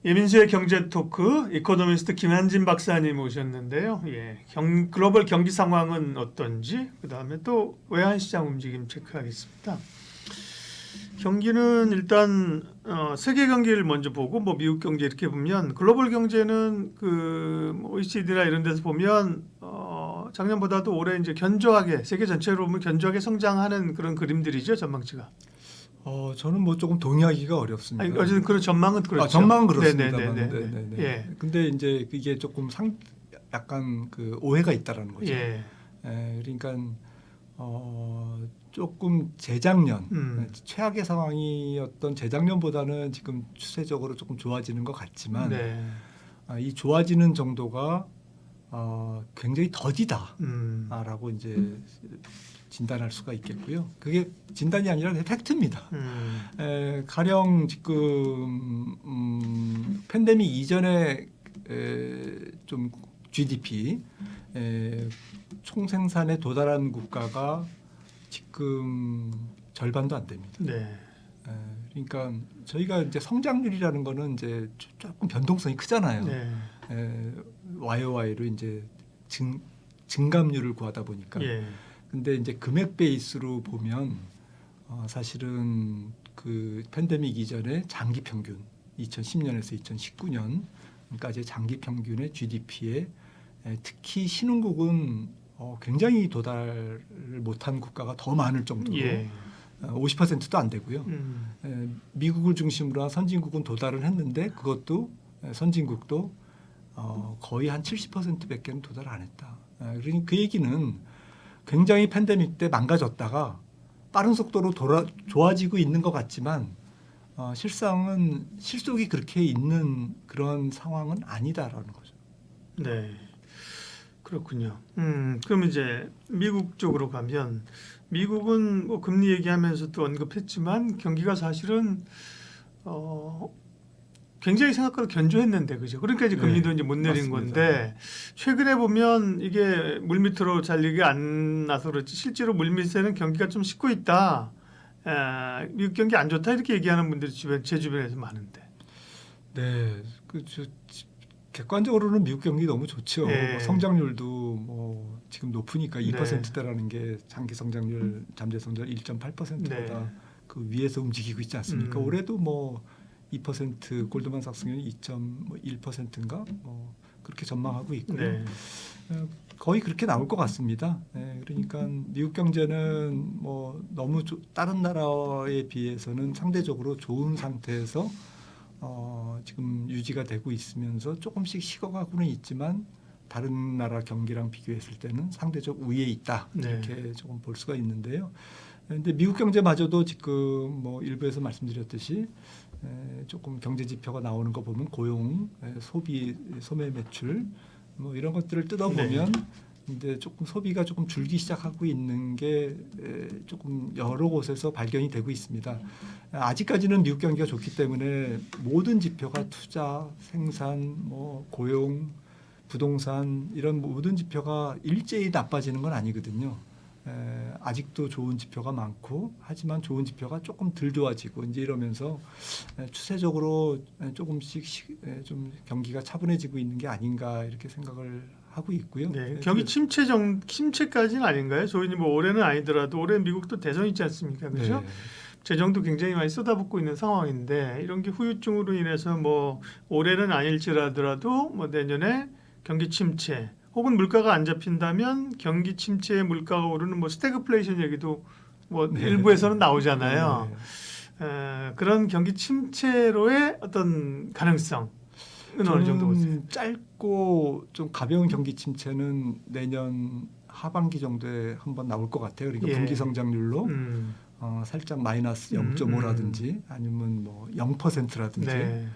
예민수의 경제 토크 이코노미스트 김한진 박사님 오셨는데요. 예, 글로벌 경기 상황은 어떤지 그다음에 또 외환시장 움직임 체크하겠습니다. 경기는 일단 세계 경기를 먼저 보고 뭐 미국 경제 이렇게 보면 글로벌 경제는 OECD나 이런 데서 보면 작년보다도 올해 이제 견조하게 세계 전체로 보면 견조하게 성장하는 그런 그림들이죠, 전망치가. 저는 뭐 조금 동의하기가 어렵습니다. 아니, 어쨌든 그런 전망은 그렇죠. 전망은 그렇습니다만, 네네네. 예. 근데 이제 이게 조금 약간 그 오해가 있다라는 거죠. 예. 그러니까 조금 재작년 최악의 상황이었던 재작년보다는 지금 추세적으로 조금 좋아지는 것 같지만 네. 이 좋아지는 정도가 굉장히 더디다라고 이제 진단할 수가 있겠고요. 그게 진단이 아니라 팩트입니다. 가령 지금 팬데믹 이전에 좀 GDP 총 생산에 도달한 국가가 지금 절반도 안 됩니다. 네. 그러니까 저희가 이제 성장률이라는 거는 이제 조금 변동성이 크잖아요. 네. YOY로 이제 증감률을 구하다 보니까. 예. 근데 이제 금액 베이스로 보면 사실은 그 팬데믹 이전에 장기 평균 2010년에서 2019년까지 장기 평균의 GDP에 특히 신흥국은 굉장히 도달을 못한 국가가 더 많을 정도로 50%도 안 되고요. 미국을 중심으로 한 선진국은 도달을 했는데 그것도 선진국도 거의 한 70%밖에는 도달 안 했다. 그러니 그 얘기는 굉장히 팬데믹 때 망가졌다가 빠른 속도로 좋아지고 있는 것 같지만 실상은 실속이 그렇게 있는 그런 상황은 아니다라는 거죠. 네, 그렇군요. 그럼 이제 미국 쪽으로 가면 미국은 뭐 금리 얘기하면서도 언급했지만 경기가 사실은 굉장히 생각보다 견조했는데 그죠? 그러니까 이제 금리도 이제 못 내린 맞습니다. 건데 최근에 보면 이게 물밑으로 잘 얘기 안 나서 그렇지 실제로 물밑에는 경기가 좀 식고 있다. 미국 경기 안 좋다 이렇게 얘기하는 분들이 제 주변에서 많은데. 네, 객관적으로는 미국 경기 너무 좋죠. 네. 뭐 성장률도 뭐 지금 높으니까 2%대라는 게 장기 성장률, 잠재 성장률 1.8%보다 그 위에서 움직이고 있지 않습니까? 올해도 뭐 2% 골드만삭스는 2.1%인가 뭐 그렇게 전망하고 있고요. 네. 거의 그렇게 나올 것 같습니다. 그러니까 미국 경제는 뭐 너무 다른 나라에 비해서는 상대적으로 좋은 상태에서 지금 유지가 되고 있으면서 조금씩 식어가고는 있지만 다른 나라 경기랑 비교했을 때는 상대적 우위에 있다 이렇게 조금 볼 수가 있는데요. 그런데 미국 경제마저도 지금 뭐 일부에서 말씀드렸듯이 조금 경제 지표가 나오는 거 보면 고용, 소비, 소매 매출 뭐 이런 것들을 뜯어보면 이제 조금 소비가 조금 줄기 시작하고 있는 게 조금 여러 곳에서 발견이 되고 있습니다. 아직까지는 미국 경기가 좋기 때문에 모든 지표가 투자, 생산, 뭐 고용, 부동산 이런 모든 지표가 일제히 나빠지는 건 아니거든요. 아직도 좋은 지표가 많고 하지만 좋은 지표가 조금 덜 좋아지고 이제 이러면서 추세적으로 조금씩 좀 경기가 차분해지고 있는 게 아닌가 이렇게 생각을 하고 있고요. 네, 경기 침체까지는 아닌가요? 소위 뭐 올해는 아니더라도 올해 미국도 대선 있지 않습니까? 그렇죠? 네. 재정도 굉장히 많이 쏟아붓고 있는 상황인데 이런 게 후유증으로 인해서 뭐 올해는 아닐지라도 뭐 내년에 경기 침체 혹은 물가가 안 잡힌다면 경기 침체에 물가가 오르는 뭐 스태그플레이션 얘기도 뭐 일부에서는 나오잖아요. 그런 경기 침체로의 어떤 가능성은 어느 정도 보세요? 짧고 좀 가벼운 경기 침체는 내년 하반기 정도에 한번 나올 것 같아요. 그러니까 분기 성장률로 살짝 마이너스 0.5라든지 아니면 뭐 0%라든지.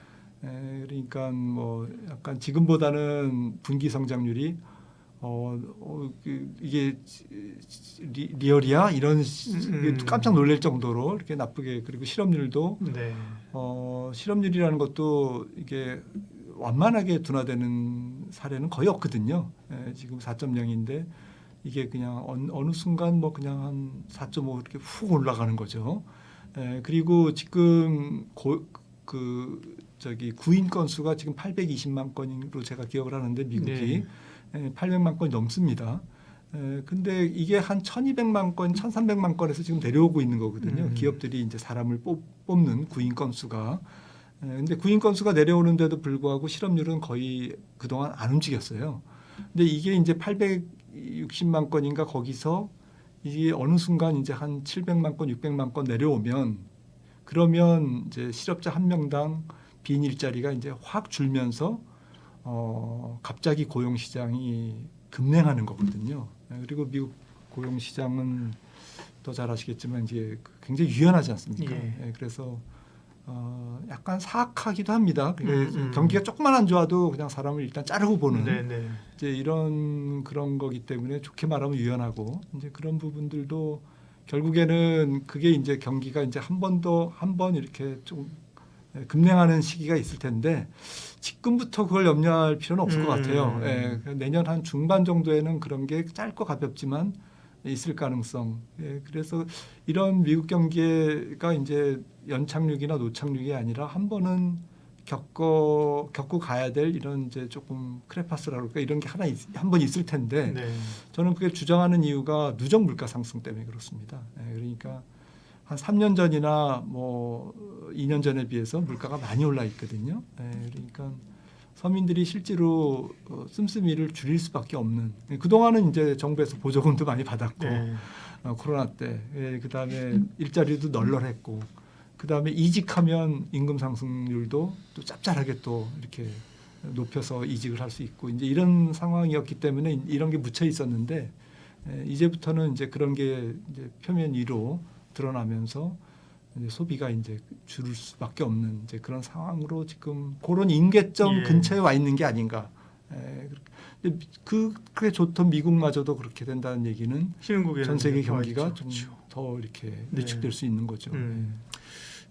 그러니까 뭐 약간 지금보다는 분기 성장률이 이게 리얼이야 이런 깜짝 놀랄 정도로 이렇게 나쁘게 그리고 실업률도 실업률이라는 것도 이게 완만하게 둔화되는 사례는 거의 없거든요. 지금 4.0인데 이게 그냥 어느 순간 뭐 그냥 한 4.5 이렇게 훅 올라가는 거죠. 그리고 지금 저기 구인 건수가 지금 820만 건으로 제가 기억을 하는데 미국이 네. 800만 건이 넘습니다. 근데 이게 한 1,200만 건, 1,300만 건에서 지금 내려오고 있는 거거든요. 기업들이 이제 사람을 뽑는 구인 건수가. 근데 구인 건수가 내려오는데도 불구하고 실업률은 거의 그동안 안 움직였어요. 근데 이게 이제 860만 건인가 거기서 이게 어느 순간 이제 한 700만 건, 600만 건 내려오면 그러면 이제 실업자 한 명당 빈 일자리가 이제 확 줄면서 갑자기 고용 시장이 급냉하는 거거든요. 그리고 미국 고용 시장은 더 잘 아시겠지만 이제 굉장히 유연하지 않습니까? 예. 그래서 약간 사악하기도 합니다. 경기가 조금만 안 좋아도 그냥 사람을 일단 자르고 보는 네네. 이제 이런 그런 거기 때문에 좋게 말하면 유연하고 이제 그런 부분들도 결국에는 그게 이제 경기가 이제 한 번 이렇게 좀 급냉하는 시기가 있을 텐데 지금부터 그걸 염려할 필요는 없을 것 같아요. 내년 한 중반 정도에는 그런 게 짧고 가볍지만 있을 가능성. 그래서 이런 미국 경기가 이제 연착륙이나 노착륙이 아니라 한 번은 겪고 가야 될 이런 이제 조금 크레파스라고 할까 이런 게 한 번 있을 텐데 네. 저는 그게 주장하는 이유가 누적 물가 상승 때문에 그렇습니다. 그러니까 한 3년 전이나 뭐 2년 전에 비해서 물가가 많이 올라 있거든요. 그러니까 서민들이 실제로 씀씀이를 줄일 수밖에 없는. 그동안은 이제 정부에서 보조금도 많이 받았고 네. 코로나 때 그다음에 일자리도 널널했고 그다음에 이직하면 임금 상승률도 또 짭짤하게 또 이렇게 높여서 이직을 할 수 있고 이제 이런 상황이었기 때문에 이런 게 묻혀 있었는데 이제부터는 이제 그런 게 이제 표면 위로 드러나면서 이제 소비가 이제 줄을 수밖에 없는 이제 그런 상황으로 지금 그런 임계점 예. 근처에 와 있는 게 아닌가. 근데 그게 좋던 미국마저도 그렇게 된다는 얘기는 신흥국에는 전 세계 이제 경기가 그렇죠. 좀 더 이렇게 네. 위축될 수 있는 거죠.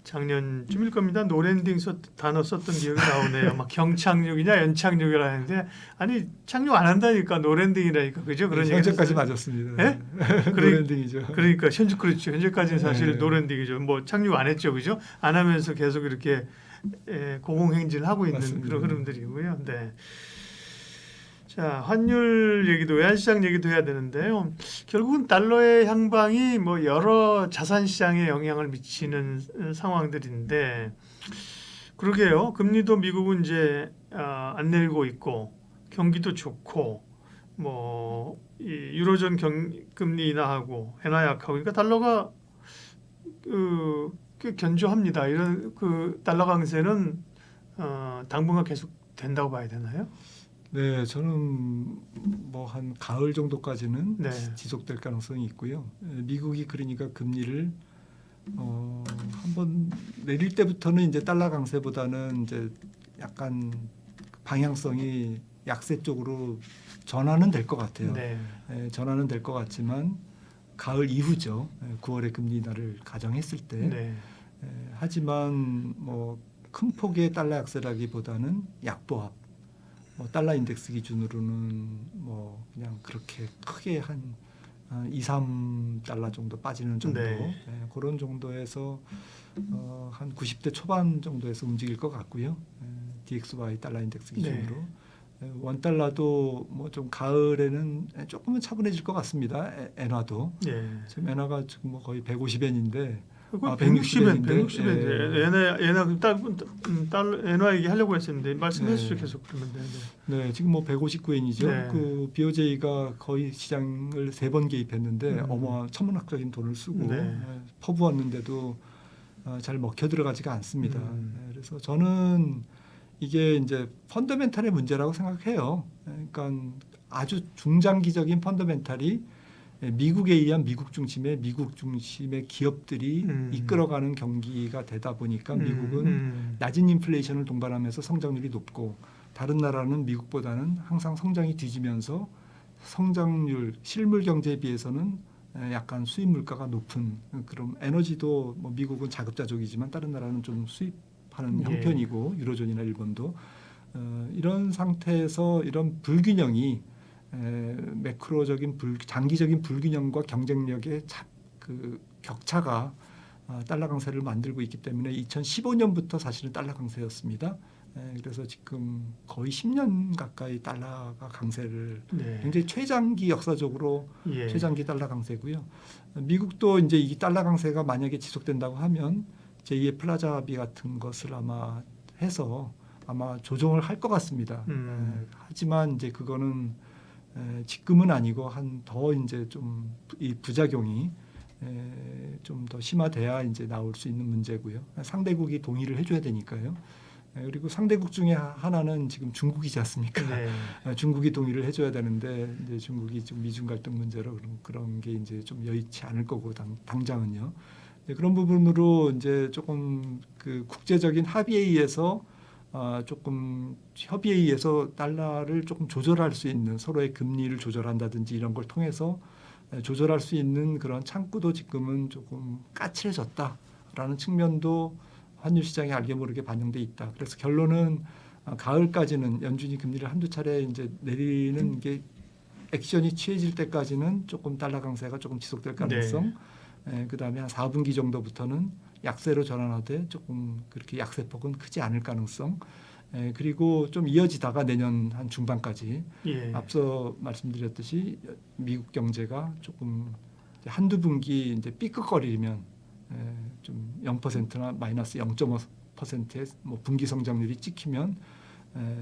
작년쯤일 겁니다. 노랜딩 단어 썼던 기억이 나오네요. 막 경착륙이냐 연착륙이라 하는데 아니 착륙 안 한다니까 노랜딩이라니까 그죠? 그런 현재까지 얘기는 맞았습니다. 예? 노랜딩이죠. 그러니까 현재 그렇죠. 현재까지는 사실 네. 노랜딩이죠. 뭐 착륙 안 했죠, 그죠? 안 하면서 계속 이렇게 고공행진을 하고 있는 맞습니다. 그런 흐름들이고요. 네. 자, 환율 얘기도 외환시장 얘기도 해야 되는데요. 결국은 달러의 향방이 뭐 여러 자산 시장에 영향을 미치는 상황들인데 그러게요. 금리도 미국은 이제 안 내리고 있고 경기도 좋고 뭐 이 유로존 금리 인하하고 엔화 약하고 그러니까 달러가 꽤 견조합니다. 이런 그 달러 강세는 당분간 계속 된다고 봐야 되나요? 네, 저는 뭐 한 가을 정도까지는 네. 지속될 가능성이 있고요. 미국이 그러니까 금리를 한번 내릴 때부터는 이제 달러 강세보다는 이제 약간 방향성이 약세 쪽으로 전환은 될 것 같아요. 네. 전환은 될 것 같지만 가을 이후죠. 9월에 금리 인하를 가정했을 때. 네. 하지만 뭐 큰 폭의 달러 약세라기보다는 약보합. 뭐 달러 인덱스 기준으로는 뭐 그냥 그렇게 크게 한 2, 3달러 정도 빠지는 정도 네. 그런 정도에서 한 90대 초반 정도에서 움직일 것 같고요. DXY 달러 인덱스 기준으로 원 달러도 뭐 좀 가을에는 조금은 차분해질 것 같습니다. 엔화도 네. 지금 엔화가 지금 뭐 거의 150엔인데 160엔, 160엔. 160엔. 엔화 얘기하려고 했었는데 말씀해주시죠. 네. 계속 그러면 네. 네, 지금 뭐 159엔이죠. 네. 그 BOJ가 거의 시장을 3번 개입했는데 천문학적인 돈을 쓰고 네. 퍼부었는데도 잘 먹혀 들어가지가 않습니다. 그래서 저는 이게 이제 펀더멘탈의 문제라고 생각해요. 그러니까 아주 중장기적인 펀더멘탈이 미국에 의한 미국 중심의 기업들이 이끌어가는 경기가 되다 보니까 미국은 낮은 인플레이션을 동반하면서 성장률이 높고 다른 나라는 미국보다는 항상 성장이 뒤지면서 성장률 실물 경제에 비해서는 약간 수입 물가가 높은 그런 에너지도 뭐 미국은 자급자족이지만 다른 나라는 좀 수입하는 형편이고 유로존이나 일본도 이런 상태에서 이런 불균형이 매크로적인 장기적인 불균형과 경쟁력의 그 격차가 달러 강세를 만들고 있기 때문에 2015년부터 사실은 달러 강세였습니다. 그래서 지금 거의 10년 가까이 달러가 강세를 네. 굉장히 최장기 역사적으로 예. 최장기 달러 강세고요. 미국도 이제 이 달러 강세가 만약에 지속된다고 하면 제2의 플라자비 같은 것을 아마 해서 아마 조정을 할 것 같습니다. 하지만 이제 그거는 지금은 아니고 한 더 이제 좀 이 부작용이 좀 더 심화돼야 이제 나올 수 있는 문제고요. 상대국이 동의를 해줘야 되니까요. 그리고 상대국 중에 하나는 지금 중국이지 않습니까? 네. 중국이 동의를 해줘야 되는데 이제 중국이 좀 미중 갈등 문제로 그런 게 이제 좀 여의치 않을 거고 당장은요. 그런 부분으로 이제 조금 그 국제적인 합의에 의해서 조금 협의에 의해서 달러를 조금 조절할 수 있는 서로의 금리를 조절한다든지 이런 걸 통해서 조절할 수 있는 그런 창구도 지금은 조금 까칠해졌다라는 측면도 환율 시장에 알게 모르게 반영돼 있다. 그래서 결론은 가을까지는 연준이 금리를 한두 차례 이제 내리는 게 액션이 취해질 때까지는 조금 달러 강세가 조금 지속될 가능성. 그다음에 한 4분기 정도부터는 약세로 전환하되 조금 그렇게 약세폭은 크지 않을 가능성. 그리고 좀 이어지다가 내년 한 중반까지 예. 앞서 말씀드렸듯이 미국 경제가 조금 한두 분기 이제 삐끗거리면 좀 0%나 마이너스 0.5%의 뭐 분기 성장률이 찍히면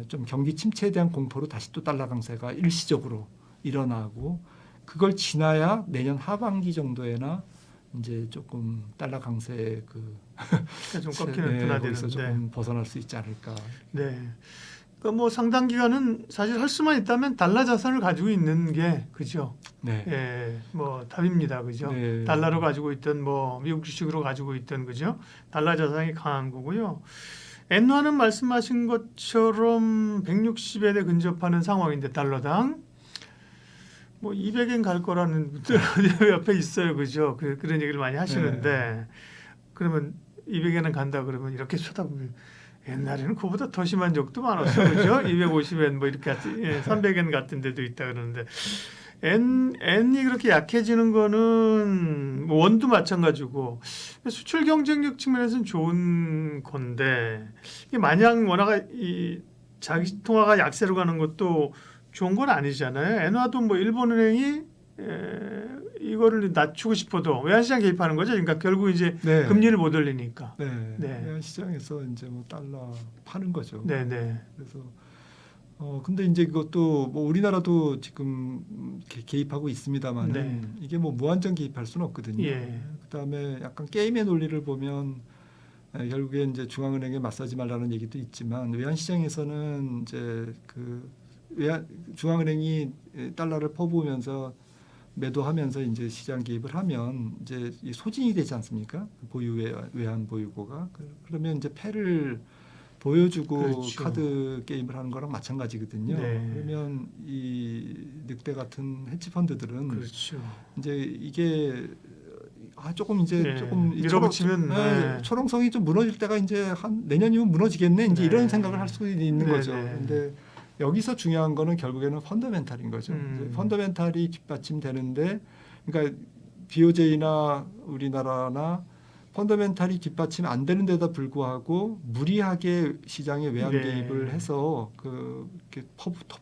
좀 경기 침체에 대한 공포로 다시 또 달러 강세가 일시적으로 일어나고 그걸 지나야 내년 하반기 정도에나 이제 조금 달러 강세의 좀 꺾이는 거기서 둔화되는데. 조금 벗어날 수 있지 않을까. 네. 그 뭐 상당 기간은 사실 할 수만 있다면 달러 자산을 가지고 있는 게 그죠. 네. 예, 뭐 답입니다, 그죠. 네. 달러로 가지고 있던 뭐 미국 주식으로 가지고 있던 그죠. 달러 자산이 강한 거고요. 엔화는 말씀하신 것처럼 160엔에 근접하는 상황인데 달러당 뭐 200엔 갈 거라는 분들 옆에 있어요, 그죠. 그런 얘기를 많이 하시는데 그러면 200엔은 간다 그러면 이렇게 쳐다보면. 옛날에는 그보다 더 심한 적도 많았어, 그죠? 250엔 뭐 이렇게 300엔 같은 데도 있다 그러는데 엔이 그렇게 약해지는 거는 뭐 원도 마찬가지고 수출 경쟁력 측면에서는 좋은 건데 이게 마냥 원화가 이 자기 통화가 약세로 가는 것도 좋은 건 아니잖아요. 엔화도 뭐 일본은행이 이거를 낮추고 싶어도 외환시장 개입하는 거죠. 그러니까 결국 이제 네. 금리를 못 올리니까. 네. 외환 시장에서 이제 뭐 달러 파는 거죠. 네. 그래서 근데 이제 그것도 뭐 우리나라도 지금 개입하고 있습니다만은 이게 뭐 무한정 개입할 수는 없거든요. 그다음에 약간 게임의 논리를 보면 결국에 이제 중앙은행에 맞서지 말라는 얘기도 있지만 외환 시장에서는 이제 중앙은행이 달러를 퍼부으면서 매도하면서 이제 시장 개입을 하면 이제 소진이 되지 않습니까? 외환 보유고가 그러면 이제 패를 보여주고 그렇죠. 카드 게임을 하는 거랑 마찬가지거든요. 그러면 이 늑대 같은 헤지 펀드들은 그렇죠. 이제 이게 조금 이제 조금 밀어붙이면 초롱성이 좀 무너질 때가 이제 한 내년이면 무너지겠네 이제 이런 생각을 할 수 있는 거죠. 근데 여기서 중요한 거는 결국에는 펀더멘탈인 거죠. 이제 펀더멘탈이 뒷받침되는데, 그러니까 BOJ나 우리나라나 펀더멘탈이 뒷받침 안 되는 데다 불구하고 무리하게 시장에 외환 개입을 해서 이렇게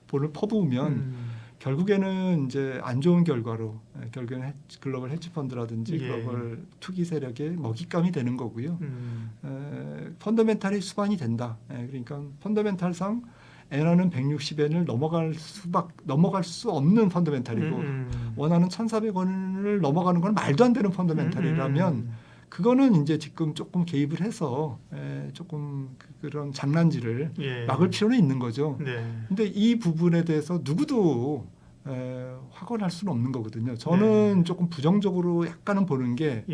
돈을 퍼부으면 결국에는 이제 안 좋은 결과로 결국에는 글로벌 헤지 펀드라든지 글로벌 투기 세력의 먹잇감이 되는 거고요. 펀더멘탈이 수반이 된다. 그러니까 펀더멘탈상 엔화는 160엔을 넘어갈 수 없는 펀더멘탈이고 원화는 1,400원을 넘어가는 건 말도 안 되는 펀더멘탈이라면 그거는 이제 지금 조금 개입을 해서 조금 그런 장난질을 막을 필요는 있는 거죠. 근데 이 부분에 대해서 누구도 확언할 수는 없는 거거든요. 저는 조금 부정적으로 약간은 보는 게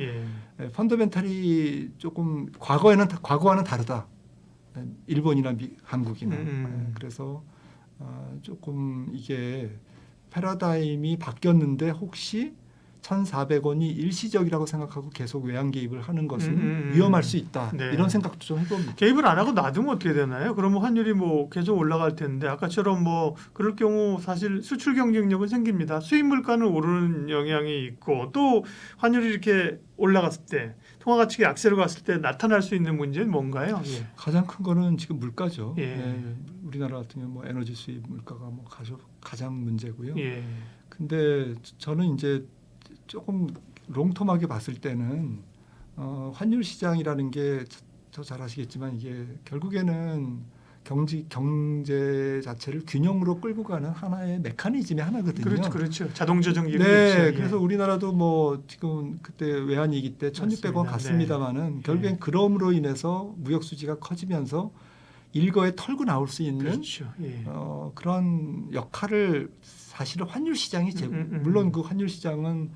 펀더멘탈이 조금 과거와는 다르다. 일본이나 한국이나 그래서 조금 이게 패러다임이 바뀌었는데 혹시 1,400원이 일시적이라고 생각하고 계속 외환 개입을 하는 것은 위험할 수 있다. 네. 이런 생각도 좀 해봅니다. 개입을 안 하고 놔두면 어떻게 되나요? 그러면 환율이 뭐 계속 올라갈 텐데 아까처럼 뭐 그럴 경우 사실 수출 경쟁력은 생깁니다. 수입 물가는 오르는 영향이 있고 또 환율이 이렇게 올라갔을 때 통화 가치가 약세로 갔을 때 나타날 수 있는 문제는 뭔가요? 예. 가장 큰 거는 지금 물가죠. 예. 우리나라 같은 경우 뭐 에너지 수입 물가가 뭐 가장 문제고요. 예. 근데 저는 이제 조금 롱텀하게 봤을 때는 환율 시장이라는 게 더 잘 아시겠지만 이게 결국에는 경제 자체를 균형으로 끌고 가는 하나의 메커니즘의 하나거든요. 그렇죠, 그렇죠. 자동 조정 기능이 네, 있죠. 예. 그래서 우리나라도 뭐 지금 그때 외환위기 때 1,600원 맞습니다. 갔습니다마는 결국엔 그럼으로 인해서 무역 수지가 커지면서 일거에 털고 나올 수 있는 그렇죠. 예. 그런 역할을 사실은 환율 시장이 음. 물론 그 환율 시장은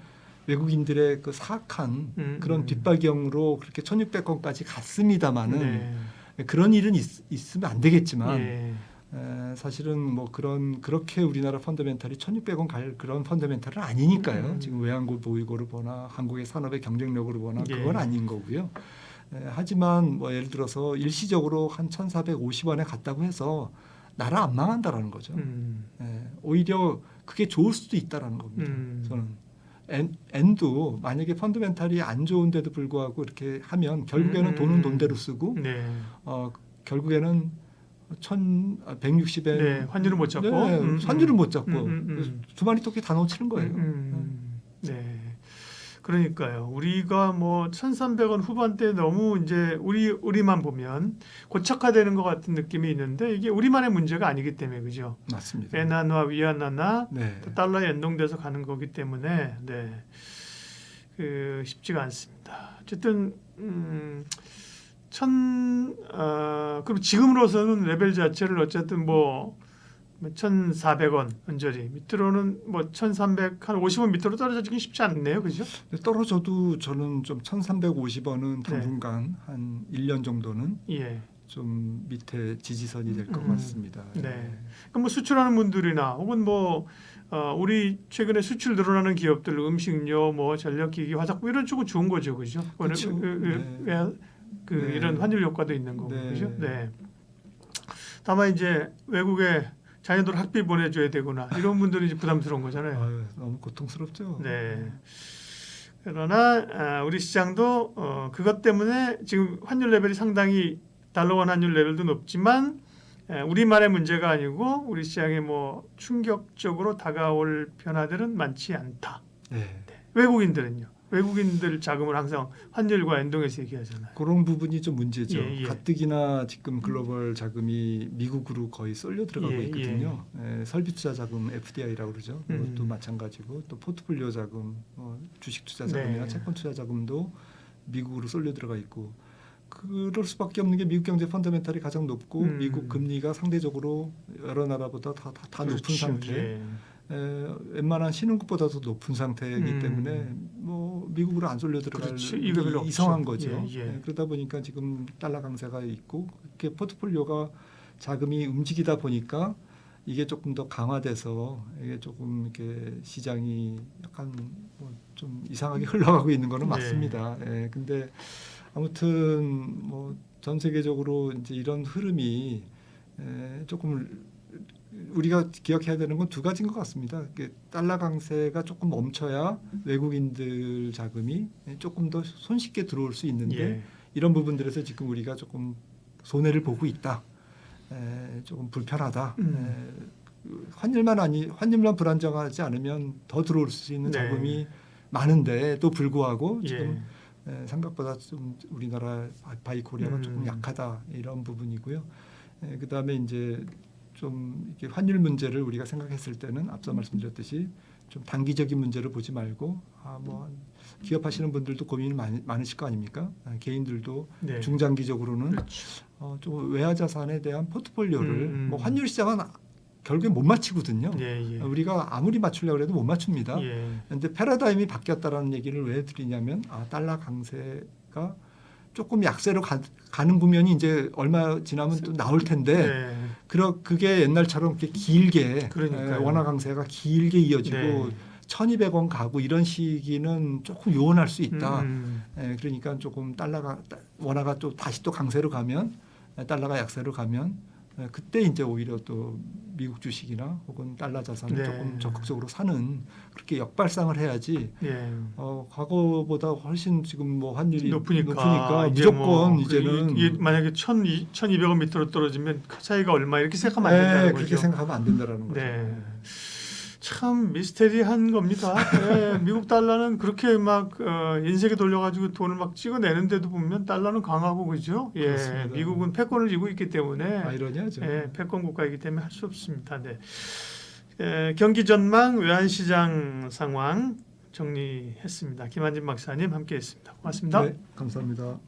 외국인들의 그 사악한 그런 뒷발경으로 그렇게 1,600원까지 갔습니다마는 네. 그런 일은 있으면 안 되겠지만 예. 사실은 뭐 그렇게 우리나라 펀더멘탈이 1,600원 갈 그런 펀더멘탈은 아니니까요. 지금 외환고 보유고를 보나 한국의 산업의 경쟁력으로 보나 예. 그건 아닌 거고요. 하지만 뭐 예를 들어서 일시적으로 한 1,450원에 갔다고 해서 나라 안 망한다라는 거죠. 오히려 그게 좋을 수도 있다라는 겁니다. 저는 엔도 만약에 펀더멘탈이 안 좋은데도 불구하고 이렇게 하면 결국에는 돈은 돈대로 쓰고 네. 결국에는 1,160엔 네. 환율을 못 잡고 환율을 못 잡고 두 마리 토끼 다 놓치는 거예요. 네. 그러니까요. 우리가 뭐 1,300원 후반대 너무 이제 우리만 보면 고착화되는 것 같은 느낌이 있는데 이게 우리만의 문제가 아니기 때문에 그죠? 맞습니다. 엔화나 위안화나 네. 또 달러에 연동돼서 가는 거기 때문에 네. 쉽지가 않습니다. 어쨌든 그럼 지금으로서는 레벨 자체를 어쨌든 뭐 1,400원 언저리 밑으로는 뭐 1,300 한 50원 밑으로 떨어지긴 쉽지 않네요, 그죠? 떨어져도 저는 좀 1,350원은 당분간 한 1년 정도는 예. 좀 밑에 지지선이 될 것 같습니다. 네. 그럼 뭐 수출하는 분들이나 혹은 뭐 우리 최근에 수출 늘어나는 기업들 음식료, 뭐 전력기기, 화장품 이런 쪽은 좋은 거죠, 그죠? 그렇죠. 네. 이런 환율 효과도 있는 거고, 네. 그죠? 네. 다만 이제 외국에 자녀들 학비 보내줘야 되거나 이런 분들은 이제 부담스러운 거잖아요. 아유, 너무 고통스럽죠. 네. 그러나 우리 시장도 그것 때문에 지금 환율 레벨이 상당히 달러원 환율 레벨도 높지만 우리만의 문제가 아니고 우리 시장에 뭐 충격적으로 다가올 변화들은 많지 않다. 네. 외국인들은요. 외국인들 자금을 항상 환율과 연동해서 얘기하잖아요. 그런 부분이 좀 문제죠. 예. 가뜩이나 지금 글로벌 자금이 미국으로 거의 쏠려 들어가고 예. 있거든요. 설비 투자 자금 FDI라고 그러죠. 그것도 마찬가지고 또 포트폴리오 자금, 주식 투자 자금이나 네. 채권 투자 자금도 미국으로 쏠려 들어가 있고 그럴 수밖에 없는 게 미국 경제 펀더멘탈이 가장 높고 미국 금리가 상대적으로 여러 나라보다 다 그렇죠. 높은 상태. 예. 웬만한 신흥국보다도 높은 상태이기 때문에 뭐 미국으로 안 쏠려 들어갈 그렇지. 이거 별로 이상한 없죠. 거죠. 예. 그러다 보니까 지금 달러 강세가 있고 이렇게 포트폴리오가 자금이 움직이다 보니까 이게 조금 더 강화돼서 이게 조금 이렇게 시장이 약간 뭐 좀 이상하게 흘러가고 있는 거는 네. 맞습니다. 근데 아무튼 뭐 전 세계적으로 이제 이런 흐름이 조금 우리가 기억해야 되는 건 두 가지인 것 같습니다. 달러 강세가 조금 멈춰야 외국인들 자금이 조금 더 손쉽게 들어올 수 있는데 예. 이런 부분들에서 지금 우리가 조금 손해를 보고 있다. 조금 불편하다. 환율만 불안정하지 않으면 더 들어올 수 있는 네. 자금이 많은데 또 불구하고 예. 지금 생각보다 좀 우리나라 바이코리아가 조금 약하다 이런 부분이고요. 그다음에 이제 좀 이렇게 환율 문제를 우리가 생각했을 때는 앞서 말씀드렸듯이 좀 단기적인 문제를 보지 말고 뭐 기업하시는 분들도 고민이 많으실 거 아닙니까? 개인들도 네. 중장기적으로는 그렇죠. 좀 외화 자산에 대한 포트폴리오를 뭐 환율 시장은 결국엔 못 맞추거든요. 예. 우리가 아무리 맞추려고 해도 못 맞춥니다. 그런데 패러다임이 바뀌었다라는 얘기를 왜 드리냐면 달러 강세가 조금 약세로 가는 국면이 이제 얼마 지나면 또 나올 텐데 그게 옛날처럼 이렇게 길게 그러니까요. 원화 강세가 길게 이어지고 네. 1,200원 가고 이런 시기는 조금 요원할 수 있다. 음. 예, 그러니까 조금 달러가 원화가 또 다시 또 강세로 가면 달러가 약세로 가면 그때 이제 오히려 또 미국 주식이나 혹은 달러 자산을 네. 조금 적극적으로 사는 그렇게 역발상을 해야지. 예. 과거보다 훨씬 지금 뭐 환율이 높으니까 이제 무조건 뭐 이제는 이게 만약에 1,200원 밑으로 떨어지면 차이가 얼마 이렇게 생각하면 안 된다는 거죠. 그렇게 생각하면 안 된다라는 거죠. 네. 참 미스테리한 겁니다. 예, 미국 달러는 그렇게 막 인색에 돌려가지고 돈을 막 찍어내는데도 보면 달러는 강하고 그죠? 예, 그렇습니다. 미국은 패권을 쥐고 있기 때문에 아이러니하죠. 예, 패권 국가이기 때문에 할 수 없습니다. 네. 경기 전망, 외환시장 상황 정리했습니다. 김한진 박사님 함께했습니다. 고맙습니다. 네, 감사합니다.